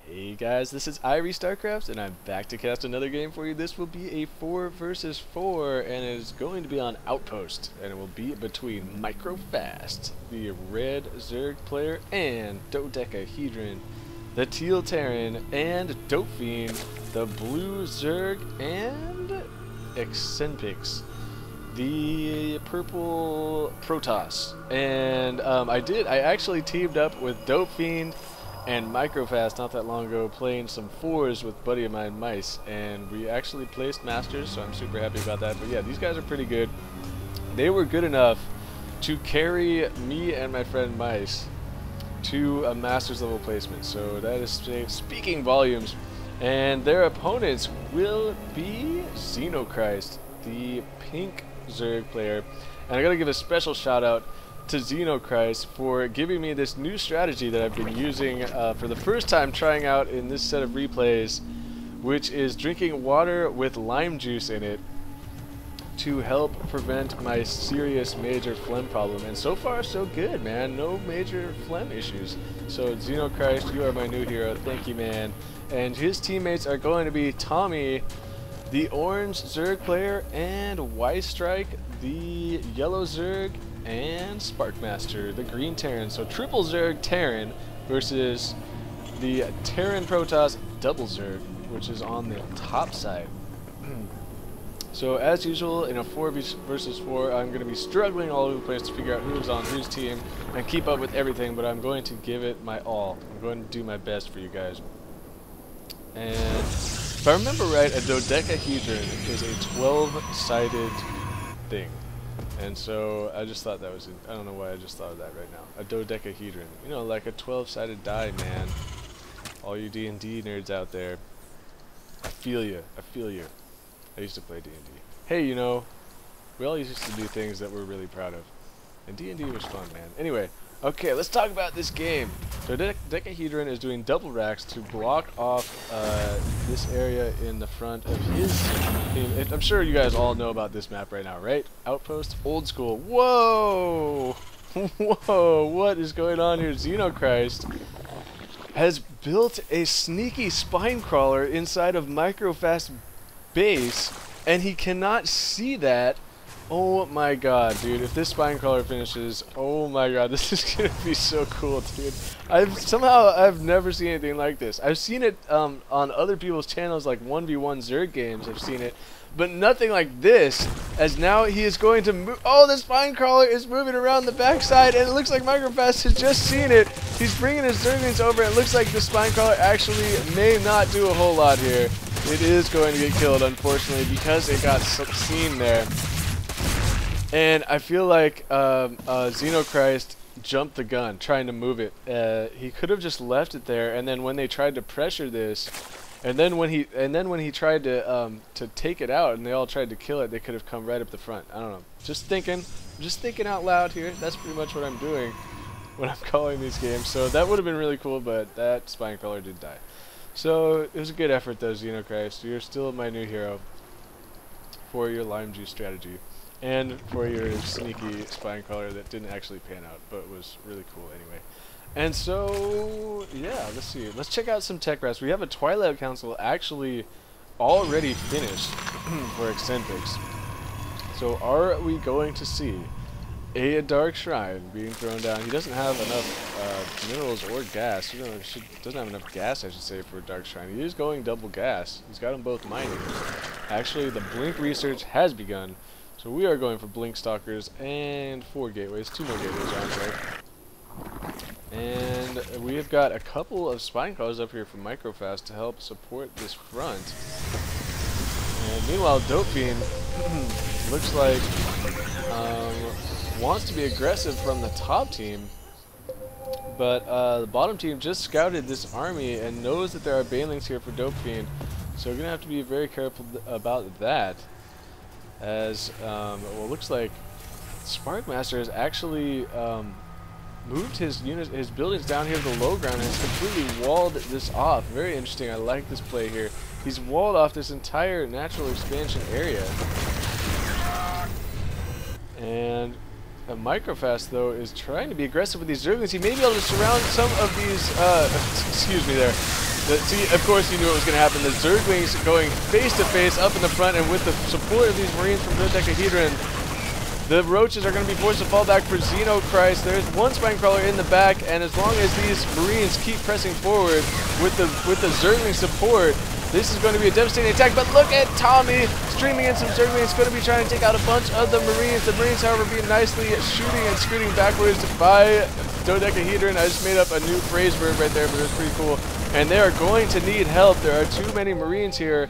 Hey guys, this is IrieStarcraft, and I'm back to cast another game for you. This will be a 4 versus 4, and it is going to be on Outpost, and it will be between microFAST, the red Zerg player, and Dodecahedron, the teal Terran, and DopeFiend, the blue Zerg, and Eccenpix, the purple Protoss. And I actually teamed up with DopeFiend and microFAST not that long ago, playing some 4s with buddy of mine, Mice, and we actually placed Masters, so I'm super happy about that. But yeah, these guys are pretty good. They were good enough to carry me and my friend Mice to a Masters level placement, so that is speaking volumes. And their opponents will be Xenochrist, the pink Zerg player, and I gotta give a special shout out to Xenochrist for giving me this new strategy that I've been using for the first time trying out in this set of replays, which is drinking water with lime juice in it to help prevent my serious major phlegm problem. And so far so good, man. No major phlegm issues. So Xenochrist, you are my new hero. Thank you, man. And his teammates are going to be Tommy, the orange Zerg player, and YStrike, the yellow Zerg, and Sparkmaster, the green Terran. So triple Zerg Terran versus the Terran Protoss double Zerg, which is on the top side. So as usual, in a 4 versus 4, I'm going to be struggling all over the place to figure out who's on whose team and keep up with everything, but I'm going to give it my all. I'm going to do my best for you guys. And if I remember right, a dodecahedron is a 12-sided thing. And so I just thought that was, I don't know why I just thought of that right now. A dodecahedron. You know, like a 12-sided die, man. All you D&D nerds out there. I feel you. I feel you. I used to play D&D. Hey, you know, we all used to do things that we're really proud of. And D&D was fun, man. Anyway, okay, let's talk about this game. So Dodecahedron is doing double racks to block off this area in the front of his team. I'm sure you guys all know about this map right now, right? Outpost, old school. Whoa! Whoa, what is going on here? Xenochrist has built a sneaky spine crawler inside of microFAST base, and he cannot see that. Oh my god, dude, if this spine crawler finishes, oh my god, this is gonna be so cool, dude. I've never seen anything like this. I've seen it on other people's channels, like 1v1 Zerg games, I've seen it, but nothing like this, as now he is going to move. Oh, the spine crawler is moving around the backside, and it looks like microFAST has just seen it. He's bringing his Zerglings over, and it looks like the spine crawler actually may not do a whole lot here. It is going to get killed, unfortunately, because it got seen there. And I feel like Xenochrist jumped the gun trying to move it. He could have just left it there, and then when they tried to pressure this, and then when he tried to take it out, and they all tried to kill it, they could have come right up the front. I don't know. Just thinking out loud here. That's pretty much what I'm doing when I'm calling these games. So that would have been really cool, but that spine crawler did die. So it was a good effort, though, Xenochrist. You're still my new hero for your lime juice strategy. And for your sneaky spine crawler that didn't actually pan out, but was really cool anyway. And so, yeah, let's see. Let's check out some tech rats. We have a Twilight Council actually already finished for Eccenpix. So are we going to see a Dark Shrine being thrown down? He doesn't have enough minerals or gas. Doesn't have enough gas, I should say, for a Dark Shrine. He is going double gas. He's got them both mining. Actually, the Blink research has begun. So we are going for Blink Stalkers and 4 gateways, 2 more gateways on right. And we have got a couple of spine crawlers up here from microFAST to help support this front. And meanwhile, DopeFiend looks like wants to be aggressive from the top team, but the bottom team just scouted this army and knows that there are banelings here for DopeFiend. So we're gonna have to be very careful about that. As well, it looks like Sparkmaster has actually moved his buildings down here to the low ground and has completely walled this off. Very interesting. I like this play here. He's walled off this entire natural expansion area. And microFAST, though, is trying to be aggressive with these Zerglings. He may be able to surround some of these, excuse me there, See, of course you knew what was going to happen. The Zerglings going face to face up in the front, and with the support of these Marines from Dodecahedron, the Roaches are going to be forced to fall back for Xenochrist. There's one Spinecrawler in the back, and as long as these Marines keep pressing forward with the Zergling support, this is going to be a devastating attack. But look at Tommy streaming in some Zerglings, going to be trying to take out a bunch of the Marines. The Marines, however, being nicely shooting and scooting backwards by Dodecahedron. I just made up a new phrase verb right there, but it was pretty cool. And they are going to need help. There are too many Marines here.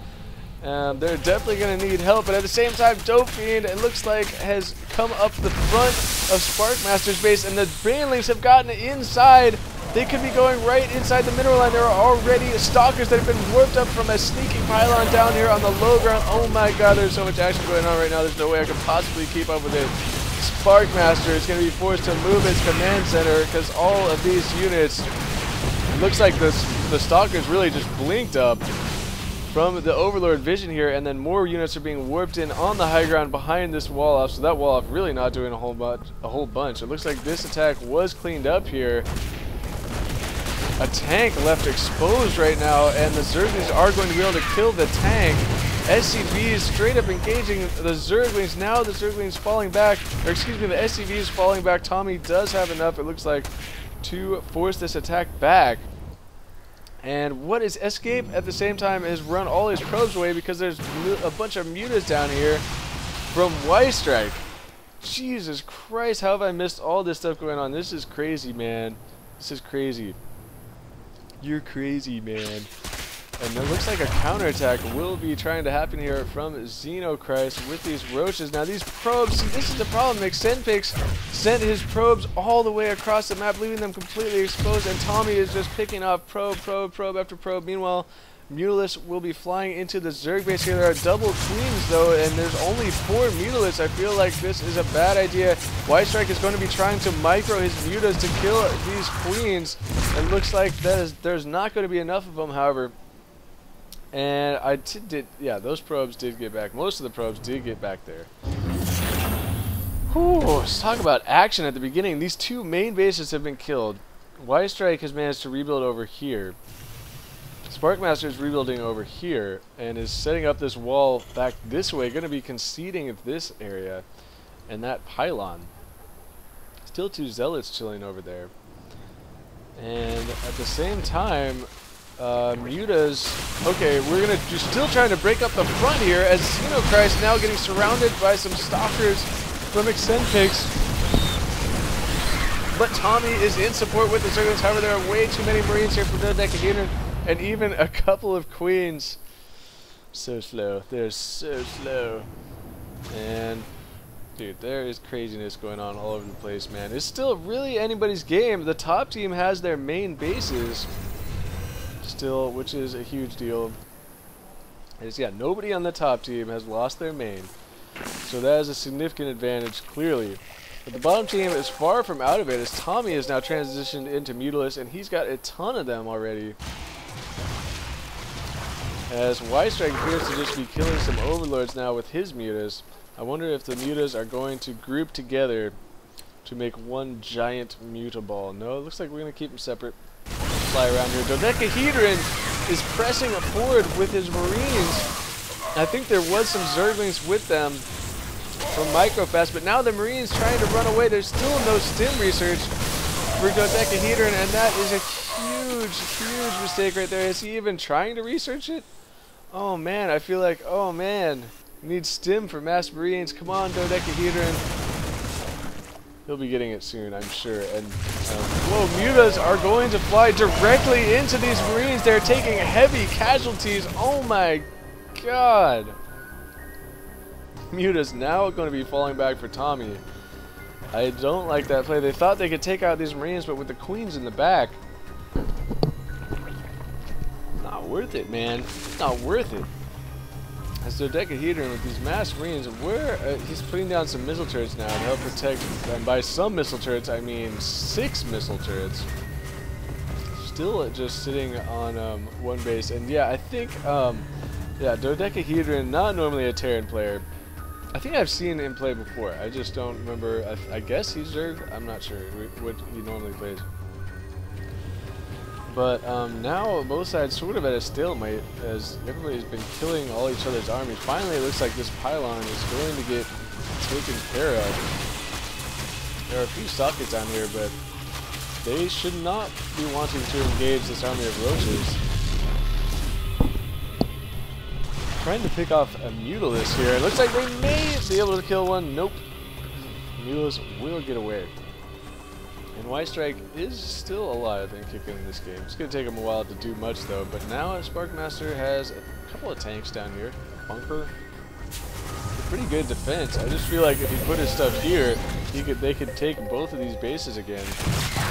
They're definitely going to need help, but at the same time, DopeFiend, it looks like, has come up the front of Sparkmaster's base, and the Banelings have gotten inside. They could be going right inside the mineral line. There are already stalkers that have been warped up from a sneaking pylon down here on the low ground. Oh my god, there's so much action going on right now. There's no way I could possibly keep up with it. Sparkmaster is going to be forced to move its command center because all of these units, it looks like the stalkers really just blinked up from the Overlord vision here, and then more units are being warped in on the high ground behind this wall off. So that wall off really not doing a whole bunch. It looks like this attack was cleaned up here. A tank left exposed right now, and the Zerglings are going to be able to kill the tank. SCVs straight up engaging the Zerglings. Now the Zerglings falling back, or excuse me, the SCVs falling back. Tommy does have enough, it looks like, to force this attack back. And what is Escape at the same time has run all his probes away because there's a bunch of mutas down here from YStrike. Jesus Christ, how have I missed all this stuff going on? This is crazy, man. This is crazy. You're crazy, man. And it looks like a counterattack will be trying to happen here from Xenochrist with these Roaches. Now these probes, see, this is the problem. Eccenpix sent his probes all the way across the map, leaving them completely exposed, and Tommy is just picking off probe after probe. Meanwhile, Mutalisks will be flying into the Zerg base here. There are double queens though, and there's only 4 Mutalisks. I feel like this is a bad idea. YStrike is going to be trying to micro his mutas to kill these queens. It looks like there's not going to be enough of them, however. And yeah, those probes did get back. Most of the probes did get back there. Whew, let's talk about action at the beginning. These 2 main bases have been killed. YStrike has managed to rebuild over here. Sparkmaster is rebuilding over here and is setting up this wall back this way. Going to be conceding this area and that pylon. Still 2 zealots chilling over there. And at the same time, mutas. Okay, we're still trying to break up the front here as Xenochrist now getting surrounded by some stalkers from Eccenpix. But Tommy is in support with the Zerglings. However, there are way too many Marines here from Dodecahedron, and even a couple of queens. So slow. They're so slow. And dude, there is craziness going on all over the place, man. It's still really anybody's game. The top team has their main bases still, which is a huge deal. Yeah, nobody on the top team has lost their main, so that is a significant advantage, clearly. But the bottom team is far from out of it, as Tommy is now transitioned into Mutalisks, and he's got a ton of them already. As YStrike appears to just be killing some overlords now with his mutas. I wonder if the mutas are going to group together to make one giant muta ball. No, it looks like we're going to keep them separate. Fly around here. Dodecahedron is pressing forward with his Marines. I think there was some Zerglings with them from microFAST, but now the Marines trying to run away. There's still no stim research for Dodecahedron, and that is a huge mistake right there. Is he even trying to research it? Oh man, I feel like, oh man, we need stim for mass Marines. Come on, Dodecahedron. He'll be getting it soon, I'm sure. And whoa, mutas are going to fly directly into these Marines. They're taking heavy casualties. Oh my god. Mutas now going to be falling back for Tommy. I don't like that play. They thought they could take out these Marines, but with the queens in the back, not worth it, man. Not worth it. As Dodecahedron with these mass Marines, he's putting down some missile turrets now to help protect them. By some missile turrets, I mean 6 missile turrets. Still just sitting on one base, and yeah, I think yeah, Dodecahedron, not normally a Terran player. I think I've seen him play before. I just don't remember. I guess he's Zerg. I'm not sure what he normally plays. But now both sides sort of at a stalemate as everybody's been killing all each other's armies. Finally, it looks like this pylon is going to get taken care of. There are a few sockets down here, but they should not be wanting to engage this army of roaches. Trying to pick off a Mutalisk here. It looks like they may be able to kill one. Nope. Mutalisk will get away. And YStrike is still alive and kicking in this game. It's going to take him a while to do much though. But now Sparkmaster has a couple of tanks down here. Bunker. Pretty good defense. I just feel like if he put his stuff here, they could take both of these bases again.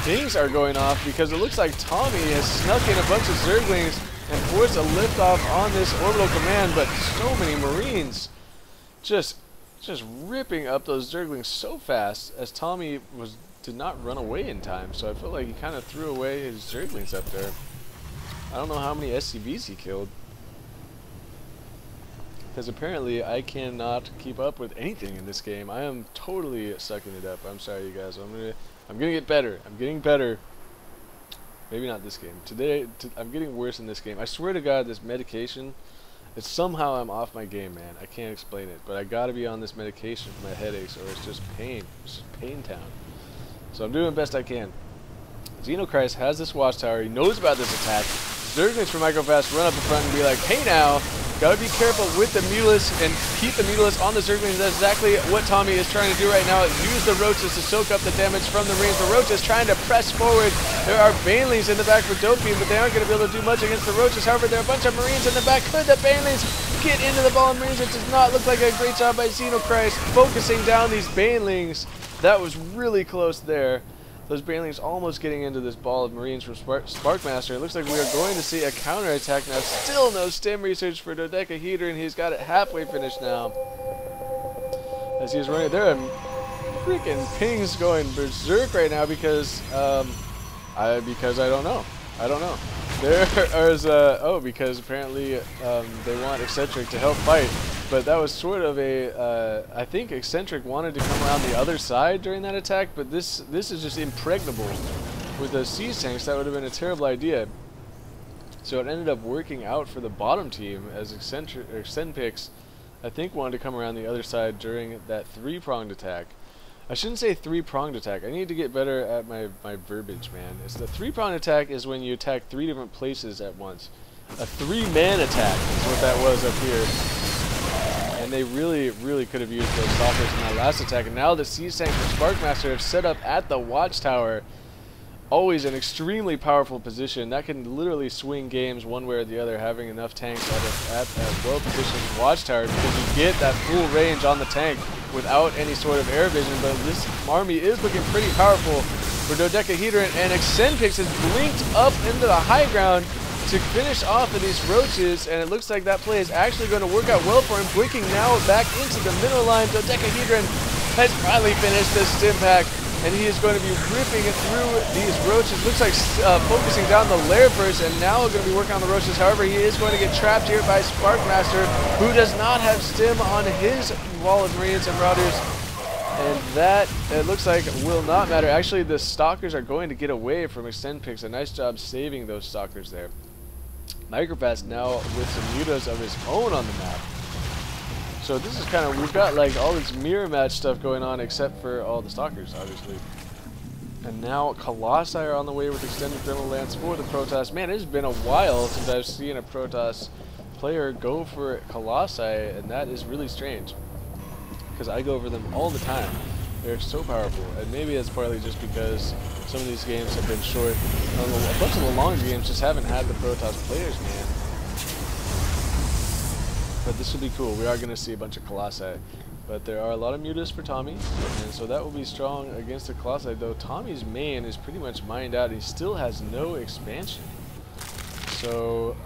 Things are going off because it looks like Tommy has snuck in a bunch of Zerglings and forced a liftoff on this orbital command, but so many Marines just ripping up those Zerglings so fast as Tommy did not run away in time. So I felt like he kind of threw away his Zerglings up there. I don't know how many SCVs he killed, because apparently I cannot keep up with anything in this game. I am totally sucking it up. I'm sorry, you guys. I'm gonna get better. I'm getting better. Maybe not this game. Today, I'm getting worse in this game. I swear to God, this medication, it's somehow I'm off my game, man. I can't explain it, but I gotta be on this medication for my headaches, or it's just pain. It's just pain town. So I'm doing the best I can. Xenochrist has this watchtower. He knows about this attack. Zerglings from microFAST run up in front and be like, hey now, gotta be careful with the Mutalisk and keep the Mutalisk on the Zerglings. That's exactly what Tommy is trying to do right now. Use the roaches to soak up the damage from the Marines. The roaches trying to press forward. There are banelings in the back for DopeFiend, but they aren't going to be able to do much against the roaches. However, there are a bunch of Marines in the back. Could the banelings get into the ball of Marines? It does not look like a great job by Xenochrist focusing down these banelings. That was really close there. Those banelings almost getting into this ball of Marines from Sparkmaster. It looks like we are going to see a counterattack now. Still no stem research for Dodecahedron. He's got it halfway finished now. As he's running, there are freaking pings going berserk right now because I don't know. I don't know. Because apparently they want Eccentric to help fight. But that was sort of a, I think Eccentric wanted to come around the other side during that attack, but this is just impregnable. With those siege tanks, that would have been a terrible idea. So it ended up working out for the bottom team as Eccenpix, I think, wanted to come around the other side during that three-pronged attack. I shouldn't say three-pronged attack. I need to get better at my verbiage, man. It's the three-pronged attack is when you attack 3 different places at once. A 3-man attack is what that was up here. And they really could have used those stalkers in that last attack. And now the siege tanks from Sparkmaster have set up at the watchtower. Always an extremely powerful position. That can literally swing games one way or the other, having enough tanks at a well-positioned watchtower, because you get that full range on the tank without any sort of air vision. But this army is looking pretty powerful for Dodecahedron, and Eccenpix has blinked up into the high ground to finish off of these roaches, and it looks like that play is actually going to work out well for him. Blinking now back into the middle line. Dodecahedron has finally finished this stim pack, and he is going to be ripping it through these roaches. Looks like focusing down the lair first, and now going to be working on the roaches. However, he is going to get trapped here by Sparkmaster, who does not have stim on his wall of Marines and Marauders. And that, it looks like, will not matter. Actually, the Stalkers are going to get away from Eccenpix. A nice job saving those Stalkers there. microFAST now with some mutas of his own on the map. So this is kind of, we've got like all this mirror match stuff going on, except for all the Stalkers, obviously. And now Colossi are on the way with extended thermal lance for the Protoss. Man, it's been a while since I've seen a Protoss player go for Colossi, and that is really strange, because I go for them all the time. They're so powerful, and maybe it's partly just because some of these games have been short. A bunch of the longer games just haven't had the Protoss players, man. But this will be cool. We are going to see a bunch of Colossi. But there are a lot of mutas for Tommy, and so that will be strong against the Colossi, though Tommy's main is pretty much mined out. He still has no expansion. So,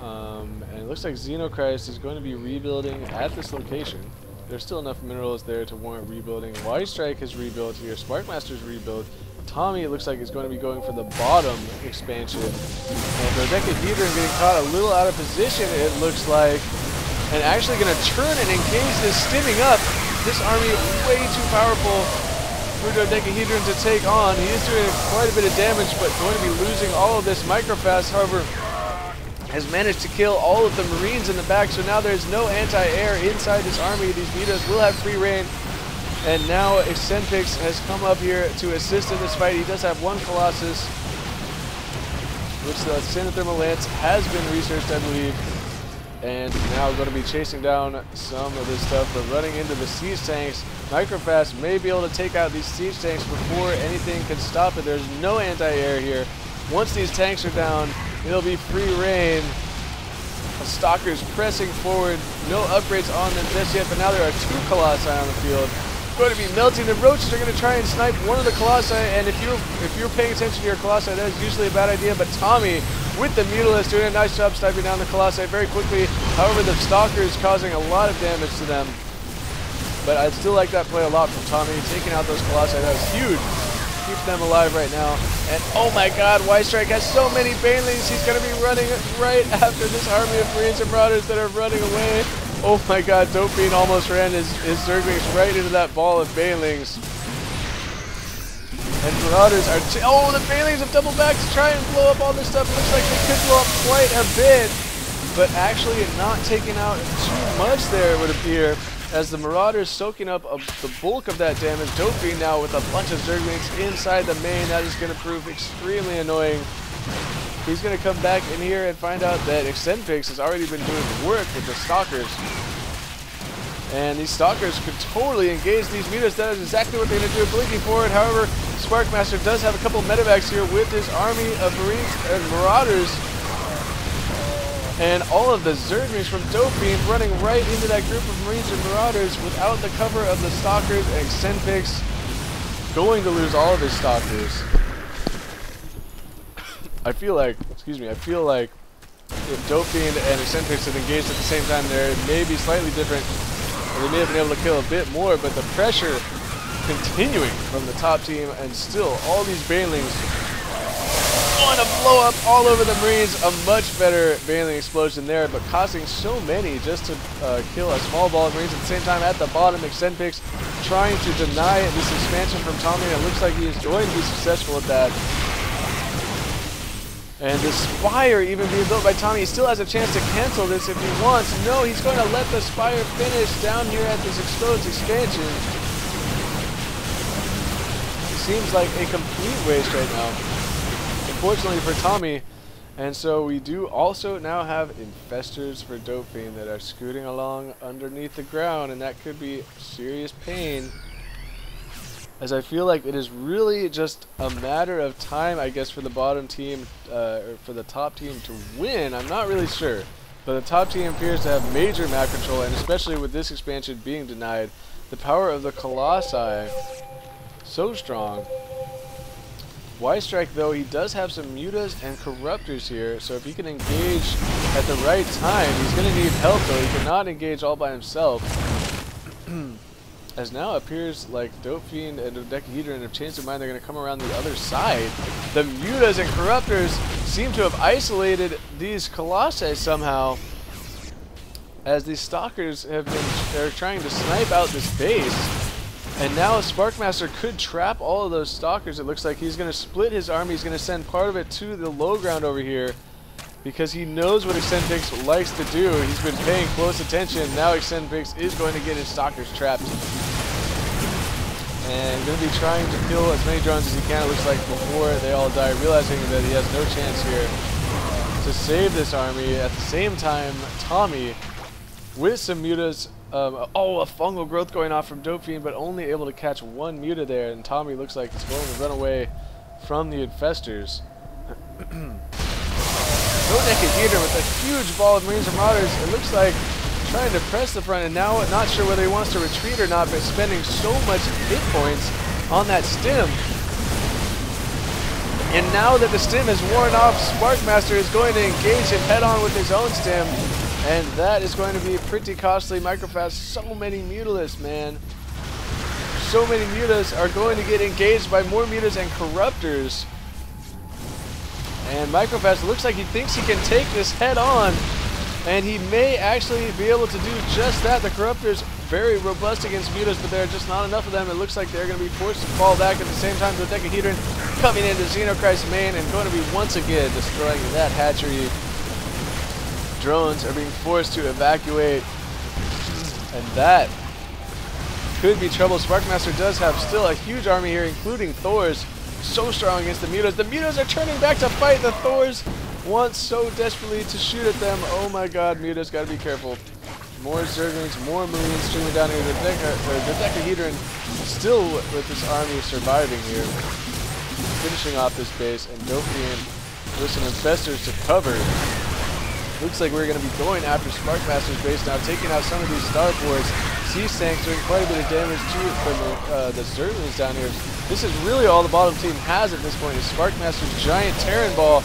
and it looks like Xenochrist is going to be rebuilding at this location. There's still enough minerals there to warrant rebuilding. YStrike has rebuilt here. Sparkmaster's rebuilt. Tommy, it looks like, is going to be going for the bottom expansion. And Dodecahedron getting caught a little out of position, it looks like, and actually going to turn and engage this stimming up. This army way too powerful. for Dodecahedron to take on. He is doing quite a bit of damage, but going to be losing all of this microfast. However, has managed to kill all of the Marines in the back, so now there's no anti-air inside this army. These Mutas will have free reign, and now Eccenpix has come up here to assist in this fight. He does have one Colossus, which the Sinothermal Lance has been researched, I believe, and now going to be chasing down some of this stuff, but running into the siege tanks. microFAST may be able to take out these siege tanks before anything can stop it. There's no anti-air here. Once these tanks are down, it'll be free reign. Stalkers pressing forward. No upgrades on them just yet, but now there are two Colossi on the field. Going to be melting. The roaches are going to try and snipe one of the Colossi, and if you're paying attention to your Colossi, that is usually a bad idea, but Tommy with the Mutalisk doing a nice job sniping down the Colossi very quickly. However, the Stalkers causing a lot of damage to them. But I still like that play a lot from Tommy, taking out those Colossi. That was huge. Keeps them alive right now. And oh my god, YStrike has so many Banelings. He's going to be running right after this army of Marines and Marauders that are running away. Oh my god, DopeFiend almost ran his Zerglings right into that ball of Banelings. And Marauders are... oh, the Banelings have doubled back to try and blow up all this stuff. It looks like they could blow up quite a bit, but actually not taking out too much there, it would appear, as the Marauders soaking up the bulk of that damage. DopeFiend now with a bunch of Zerglings inside the main. That is going to prove extremely annoying. He's going to come back in here and find out that Eccenpix has already been doing work with the Stalkers. And these Stalkers could totally engage these Mutas. That is exactly what they're going to do, blinking forward. However, Sparkmaster does have a couple medevacs here with his army of Marines and Marauders. And all of the Zerglings from DopeFiend running right into that group of Marines and Marauders without the cover of the Stalkers, and Eccenpix going to lose all of his Stalkers. I feel like if DopeFiend and Eccenpix had engaged at the same time there, it may be slightly different. They may have been able to kill a bit more, but the pressure continuing from the top team, and still all these Banelings going to blow up all over the Marines. A much better Baneling explosion there, but costing so many just to kill a small ball of Marines. At the same time, at the bottom, Eccenpix trying to deny this expansion from Tommy, and it looks like he is going to be successful at that. And the Spire even being built by Tommy, he still has a chance to cancel this if he wants. No, he's going to let the Spire finish down here at this exposed expansion. It seems like a complete waste right now, unfortunately for Tommy. And so we do also now have infestors for DopeFiend that are scooting along underneath the ground, and that could be serious pain, as I feel like it is really just a matter of time, I guess, for the bottom team, or for the top team to win. I'm not really sure, but the top team appears to have major map control, and especially with this expansion being denied, the power of the Colossi so strong. YStrike, though, he does have some Mutas and Corruptors here, so if he can engage at the right time, he's going to need help, though. He cannot engage all by himself. As now appears like DopeFiend and Dodecahedron have changed their mind. They're going to come around the other side. The Mutas and Corruptors seem to have isolated these Colossi somehow, as these Stalkers have been trying to snipe out this base. And now Sparkmaster could trap all of those Stalkers. It looks like he's going to split his army. He's going to send part of it to the low ground over here, because he knows what Eccenpix likes to do. He's been paying close attention. Now Eccenpix is going to get his Stalkers trapped, and going to be trying to kill as many drones as he can, it looks like, before they all die, realizing that he has no chance here to save this army. At the same time, Tommy, with some Mutas, oh, a fungal growth going off from DopeFiend, but only able to catch one Muta there, and Tommy looks like he's going to run away from the infestors. Dodecahedron with a huge ball of Marines and Marauders, it looks like trying to press the front, and now not sure whether he wants to retreat or not, but spending so much hit points on that stim. And now that the stim is worn off, Sparkmaster is going to engage him head on with his own stim, and that is going to be pretty costly. microFAST, so many Mutalisks, man. So many Mutas are going to get engaged by more Mutas and Corruptors. And microFAST looks like he thinks he can take this head on, and he may actually be able to do just that. The Corruptors very robust against mutas, but there are just not enough of them. It looks like they're going to be forced to fall back at the same time. Dodecahedron coming into Xenochrist main and going to be once again destroying that hatchery. Drones are being forced to evacuate, and that could be trouble. Sparkmaster does have still a huge army here, including Thors. So strong against the mutas. The mutas are turning back to fight. The Thors want so desperately to shoot at them. Oh my god, mutas, gotta be careful. More Zerglings, more Marines streaming down here. The Dodecahedron still with this army surviving here. Finishing off this base, and DopeFiend with some infestors to cover. Looks like we're going to be going after Sparkmaster's base now, taking out some of these Starports. Sea-Stanks doing quite a bit of damage to the Zerglings down here. This is really all the bottom team has at this point, is Sparkmaster's giant Terran Ball.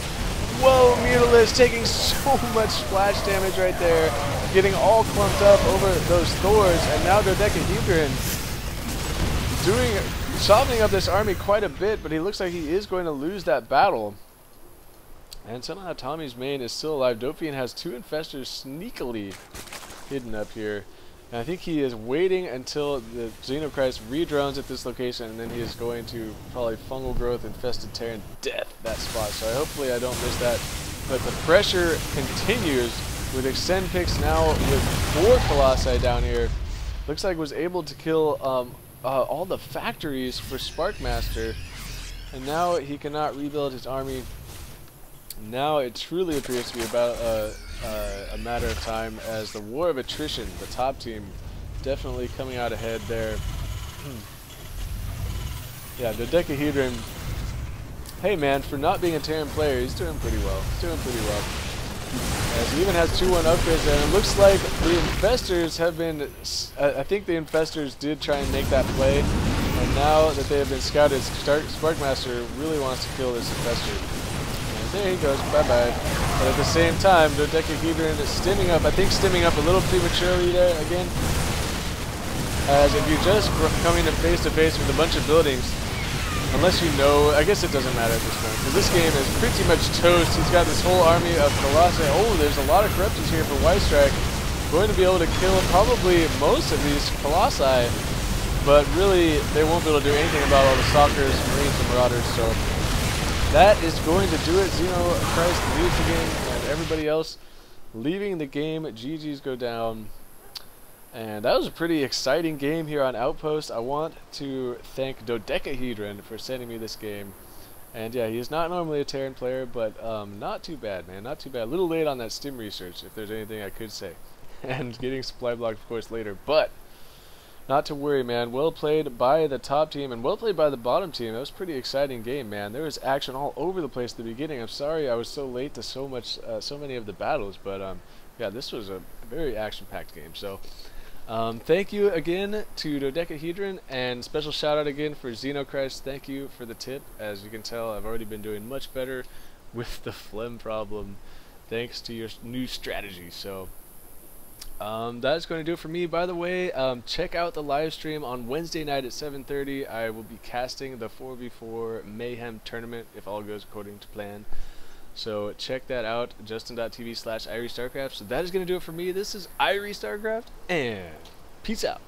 Whoa, Mutalisk taking so much splash damage right there, getting all clumped up over those Thors, and now Dodecahedron softening up this army quite a bit, but he looks like he is going to lose that battle. And somehow Tommy's main is still alive. DopeFiend has 2 infestors sneakily hidden up here. And I think he is waiting until the Xenochrist redrones at this location, and then he is going to probably fungal growth, infested Terran death that spot. So hopefully I don't miss that. But the pressure continues with Eccenpix now with 4 Colossi down here. Looks like was able to kill all the factories for Sparkmaster. And now he cannot rebuild his army. Now it truly appears to be about a matter of time, as the war of attrition, the top team, definitely coming out ahead there. Yeah, the Dodecahedron, hey man, for not being a Terran player, he's doing pretty well. He's doing pretty well. As he even has 2-1 upgrades there, and it looks like the infestors have been, I think the infestors did try and make that play, and now that they have been scouted, Sparkmaster really wants to kill this infestor. There he goes, bye-bye. But at the same time, the Dodecahedron is stimming up. I think stimming up a little prematurely there again. As if you're just coming face to face with a bunch of buildings, unless you know, I guess it doesn't matter at this point, because this game is pretty much toast. He's got this whole army of Colossi. Oh, there's a lot of corruptions here for YStrike. Going to be able to kill probably most of these Colossi, but really, they won't be able to do anything about all the Stalkers, Marines, and Marauders, so that is going to do it. Xenochrist leaves the game, and everybody else leaving the game. GGs go down. And that was a pretty exciting game here on Outpost. I want to thank Dodecahedron for sending me this game. And yeah, he's not normally a Terran player, but not too bad, man. Not too bad. A little late on that stim research, if there's anything I could say. And getting supply blocked, of course, later. But not to worry, man. Well played by the top team and well played by the bottom team. That was a pretty exciting game, man. There was action all over the place at the beginning. I'm sorry I was so late to so many of the battles, but yeah, this was a very action-packed game. So thank you again to Dodecahedron, and special shout out again for Xenochrist. Thank you for the tip. As you can tell, I've already been doing much better with the phlegm problem thanks to your new strategy. So that's going to do it for me. By the way, check out the live stream on Wednesday night at 7:30. I will be casting the 4v4 Mayhem tournament if all goes according to plan. So check that out, justin.tv/IrieStarcraft. So that is going to do it for me. This is IrieStarcraft, and peace out.